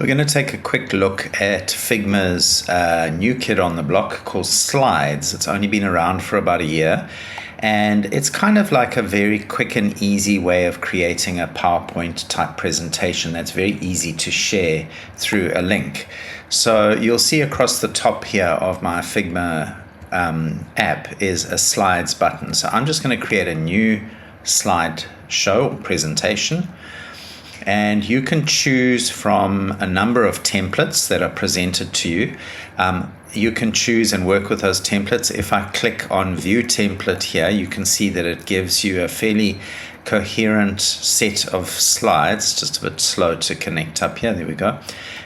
We're going to take a quick look at Figma's new kit on the block called Slides. It's only been around for about a year, and it's kind of like a very quick and easy way of creating a PowerPoint type presentation that's very easy to share through a link. So you'll see across the top here of my Figma app is a Slides button. So I'm just going to create a new slide show or presentation. And you can choose from a number of templates that are presented to you. You can choose and work with those templates. If I click on View Template here, you can see that it gives you a fairly coherent set of slides, just a bit slow to connect up here. There we go.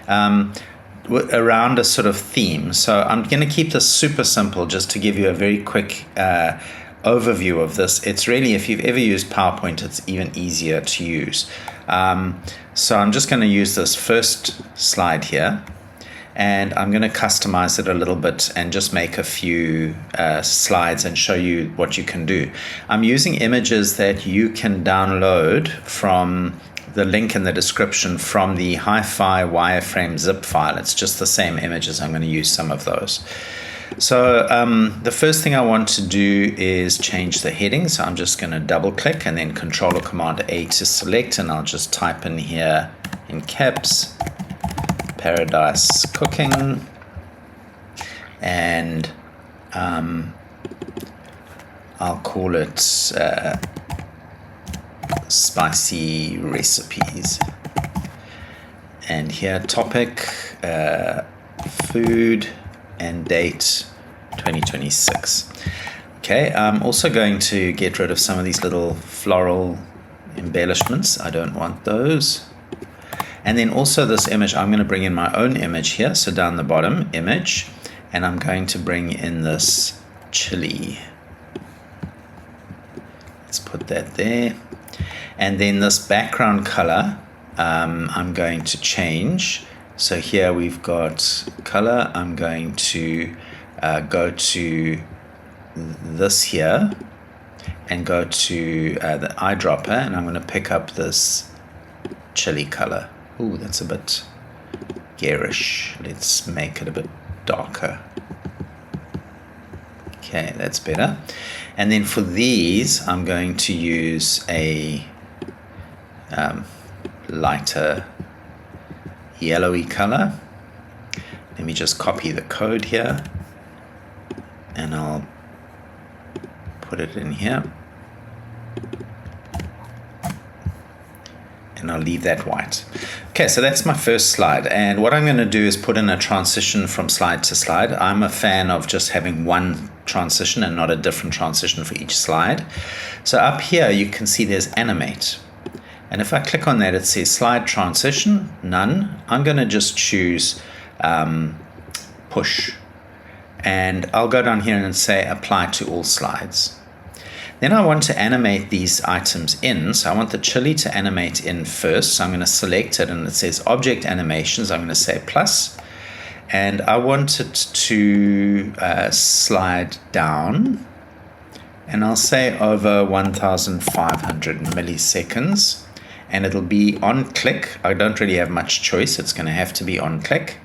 Around a sort of theme. So I'm going to keep this super simple just to give you a very quick overview of this. It's really, if you've ever used PowerPoint, it's even easier to use. So I'm just going to use this first slide here, and I'm going to customize it a little bit and just make a few slides and show you what you can do. I'm using images that you can download from the link in the description from the hi-fi wireframe zip file. It's just the same images. I'm going to use some of those. So the first thing I want to do is change the heading. So I'm just going to double click and then Control or Command A to select, and I'll just type in here in caps, Paradise Cooking, and I'll call it Spicy Recipes. And here topic, food, and date 2026. Okay, I'm also going to get rid of some of these little floral embellishments. I don't want those. And then also this image, I'm going to bring in my own image here. So down the bottom, image, and I'm going to bring in this chili. Let's put that there. And then this background color, I'm going to change. So here we've got color. I'm going to go to this here and go to the eyedropper, and I'm going to pick up this chili color. Ooh, that's a bit garish. Let's make it a bit darker. Okay, that's better. And then for these, I'm going to use a lighter yellowy color. Let me just copy the code here, and I'll put it in here, and I'll leave that white. Okay, so that's my first slide, and what I'm going to do is put in a transition from slide to slide. I'm a fan of just having one transition and not a different transition for each slide. So up here you can see there's animate. And if I click on that, it says slide transition, none. I'm going to just choose push. And I'll go down here and say apply to all slides. Then I want to animate these items in. So I want the chili to animate in first. So I'm going to select it, and it says object animations. I'm going to say plus. And I want it to slide down. And I'll say over 1,500 milliseconds. And it'll be on click. I don't really have much choice. It's going to have to be on click.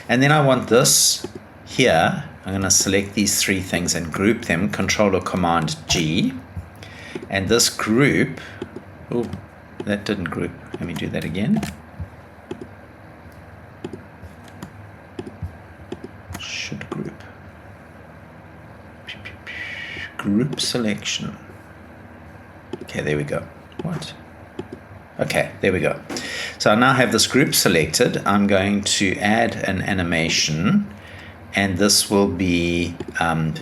And then I want this here. I'm going to select these three things and group them. Control or Command G. And this group, oh, that didn't group. Let me do that again. Should group. Group selection. Okay, there we go. What? Okay, there we go. So I now have this group selected. I'm going to add an animation, and this will be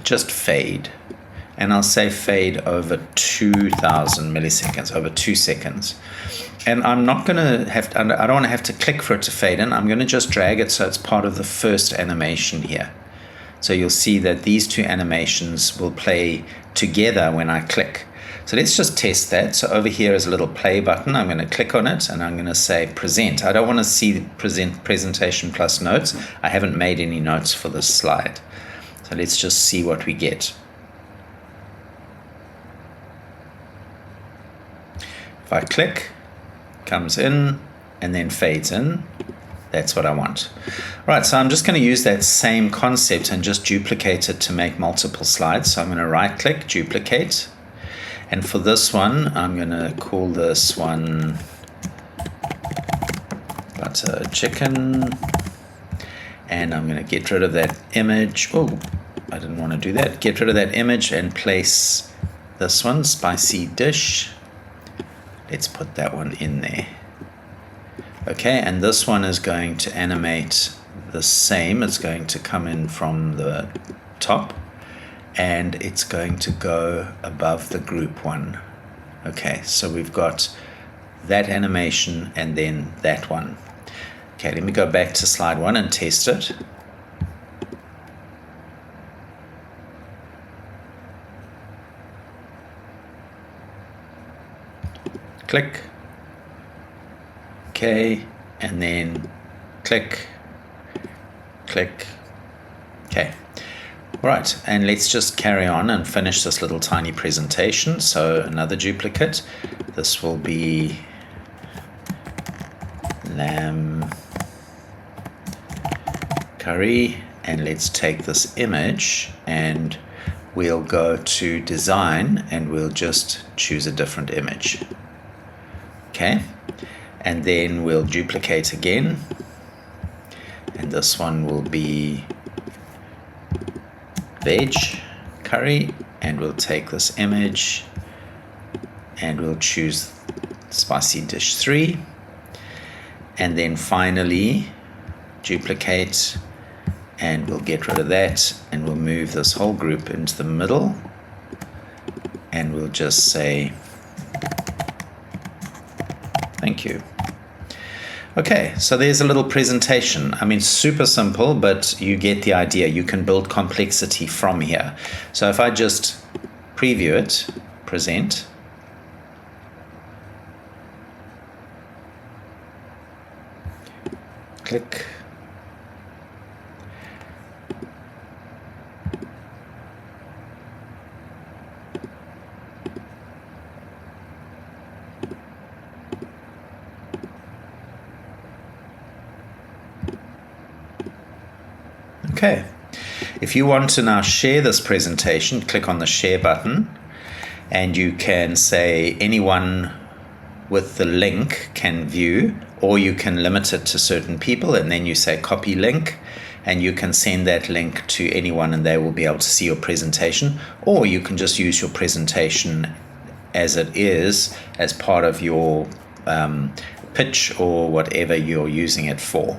just fade. And I'll say fade over 2,000 milliseconds, over 2 seconds. And I'm not going to have, I don't want to have to click for it to fade in. I'm going to just drag it so it's part of the first animation here. So you'll see that these two animations will play together when I click. So let's just test that. So over here is a little play button. I'm going to click on it, and I'm going to say present. I don't want to see presentation plus notes. I haven't made any notes for this slide. So let's just see what we get. If I click, comes in and then fades in. That's what I want. Right, so I'm just going to use that same concept and just duplicate it to make multiple slides. So I'm going to right click, duplicate. And for this one, I'm going to call this one butter chicken. And I'm going to get rid of that image. Oh, I didn't want to do that. Get rid of that image and place this one, spicy dish. Let's put that one in there. Okay, and this one is going to animate the same. It's going to come in from the top and it's going to go above the group one. Okay, so we've got that animation and then that one. Okay, let me go back to slide 1 and test it. Click. Okay, and then click, click. Okay, all right, and let's just carry on and finish this little tiny presentation. So another duplicate. This will be lamb curry, and let's take this image and we'll go to design and we'll just choose a different image. Okay, and then we'll duplicate again, and this one will be veg curry, and we'll take this image and we'll choose spicy dish 3, and then finally duplicate and we'll get rid of that and we'll move this whole group into the middle and we'll just say thank you. Okay, so there's a little presentation. I mean, super simple, but you get the idea. You can build complexity from here. So if I just preview it, present, click, okay. If you want to now share this presentation, click on the share button and you can say anyone with the link can view, or you can limit it to certain people and then you say copy link and you can send that link to anyone and they will be able to see your presentation, or you can just use your presentation as it is as part of your pitch or whatever you're using it for.